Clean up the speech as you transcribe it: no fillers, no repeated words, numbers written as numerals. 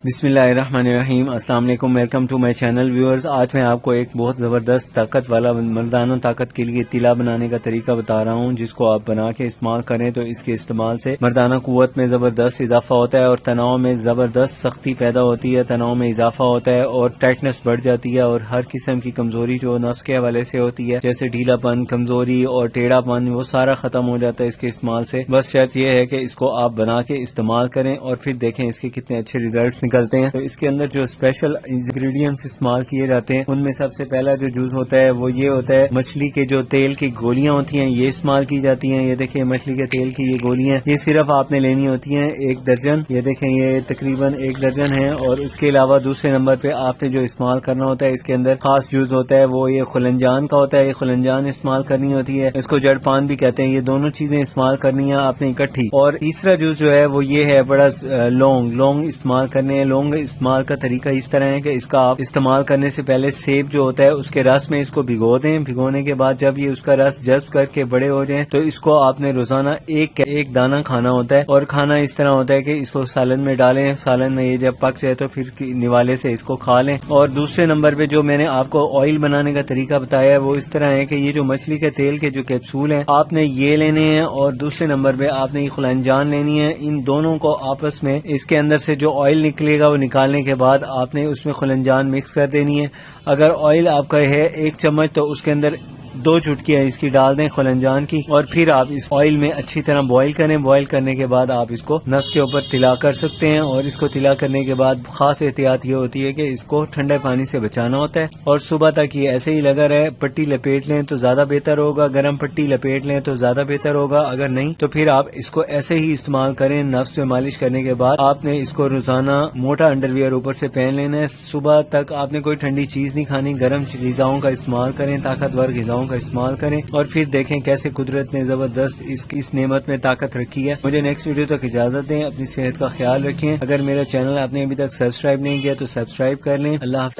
بسم اللہ الرحمن الرحیم۔ السلام علیکم، welcome to my channel viewers. آج میں آپ کو ایک بہت زبردست طاقت والا مردانہ طاقت کے لیے تلا بنانے کا طریقہ بتا رہا ہوں، جس کو آپ بنا کے استعمال کریں تو اس کے استعمال سے مردانہ قوت میں زبردست اضافہ ہوتا ہے اور تناؤ میں زبردست سختی پیدا ہوتی ہے، تناؤ میں اضافہ ہوتا ہے اور ٹائٹنس بڑھ جاتی ہے، اور ہر قسم کی کمزوری جو نفس کے حوالے سے ہوتی ہے جیسے ڈھیلا پن، کمزوری اور ٹیڑھا پن، وہ سارا ختم ہو جاتا ہے اس کے استعمال سے۔ بس شرط یہ ہے کہ اس کو آپ بنا کے استعمال کریں اور پھر دیکھیں اس کے کتنے اچھے ریزلٹس نکلتے ہیں۔ تو اس کے اندر جو اسپیشل انگریڈینٹس استعمال کیے جاتے ہیں ان میں سب سے پہلا جو جوس ہوتا ہے وہ یہ ہوتا ہے مچھلی کے جو تیل کی گولیاں ہوتی ہیں، یہ استعمال کی جاتی ہیں۔ یہ دیکھیں مچھلی کے تیل کی یہ گولیاں، یہ صرف آپ نے لینی ہوتی ہیں 1 درجن۔ یہ دیکھیں یہ تقریباً 1 درجن ہے۔ اور اس کے علاوہ دوسرے نمبر پہ آپ نے جو استعمال کرنا ہوتا ہے، اس کے اندر خاص جوس ہوتا ہے، وہ یہ خلنجان کا ہوتا ہے۔ یہ خلنجان استعمال کرنی ہوتی ہے، اس کو جڑ پان بھی کہتے ہیں۔ یہ دونوں چیزیں استعمال کرنی ہیں آپ نے اکٹھی۔ اور تیسرا جوس جو ہے وہ یہ ہے بڑا لونگ استعمال کرنے ہیں۔ لونگ استعمال کا طریقہ اس طرح ہے کہ اس کا آپ استعمال کرنے سے پہلے سیب جو ہوتا ہے اس کے رس میں اس کو بھگو دیں۔ بھگونے کے بعد جب یہ اس کا رس جذب کر کے بڑے ہو جائیں تو اس کو آپ نے روزانہ ایک دانہ کھانا ہوتا ہے، اور کھانا اس طرح ہوتا ہے کہ اس کو سالن میں ڈالیں، سالن میں یہ جب پک جائے تو پھر نوالے سے اس کو کھا لیں۔ اور دوسرے نمبر پہ جو میں نے آپ کو آئل بنانے کا طریقہ بتایا ہے وہ اس طرح ہے کہ یہ جو مچھلی کے تیل کے جو کیپسول ہیں آپ نے یہ لینے ہیں، اور دوسرے نمبر پہ آپ نے یہ خلنجان لینی ہے۔ ان دونوں کو آپس میں اس کے اندر سے جو آئل نکلے گا وہ نکالنے کے بعد آپ نے اس میں خلنجان مکس کر دینی ہے۔ اگر آئل آپ کا ہے 1 چمچ تو اس کے اندر 2 چٹکیاں اس کی ڈال دیں خلنجان کی، اور پھر آپ اس آئل میں اچھی طرح بوائل کریں۔ بوائل کرنے کے بعد آپ اس کو نفس کے اوپر تلا کر سکتے ہیں، اور اس کو تلا کرنے کے بعد خاص احتیاط یہ ہوتی ہے کہ اس کو ٹھنڈے پانی سے بچانا ہوتا ہے، اور صبح تک یہ ایسے ہی لگا رہے۔ پٹی لپیٹ لیں تو زیادہ بہتر ہوگا، گرم پٹی لپیٹ لیں تو زیادہ بہتر ہوگا، اگر نہیں تو پھر آپ اس کو ایسے ہی استعمال کریں۔ نفس میں مالش کرنے کے بعد آپ نے اس کو روزانہ موٹا انڈر ویئر اوپر سے پہن لینا ہے۔ صبح تک آپ نے کوئی ٹھنڈی چیز نہیں کھانی، گرم غذاؤں کا استعمال کریں، طاقتور غذاؤں کا استعمال کریں، اور پھر دیکھیں کیسے قدرت نے زبردست اس نعمت میں طاقت رکھی ہے۔ مجھے نیکسٹ ویڈیو تک اجازت دیں، اپنی صحت کا خیال رکھیں۔ اگر میرا چینل آپ نے ابھی تک سبسکرائب نہیں کیا تو سبسکرائب کر لیں۔ اللہ حافظ۔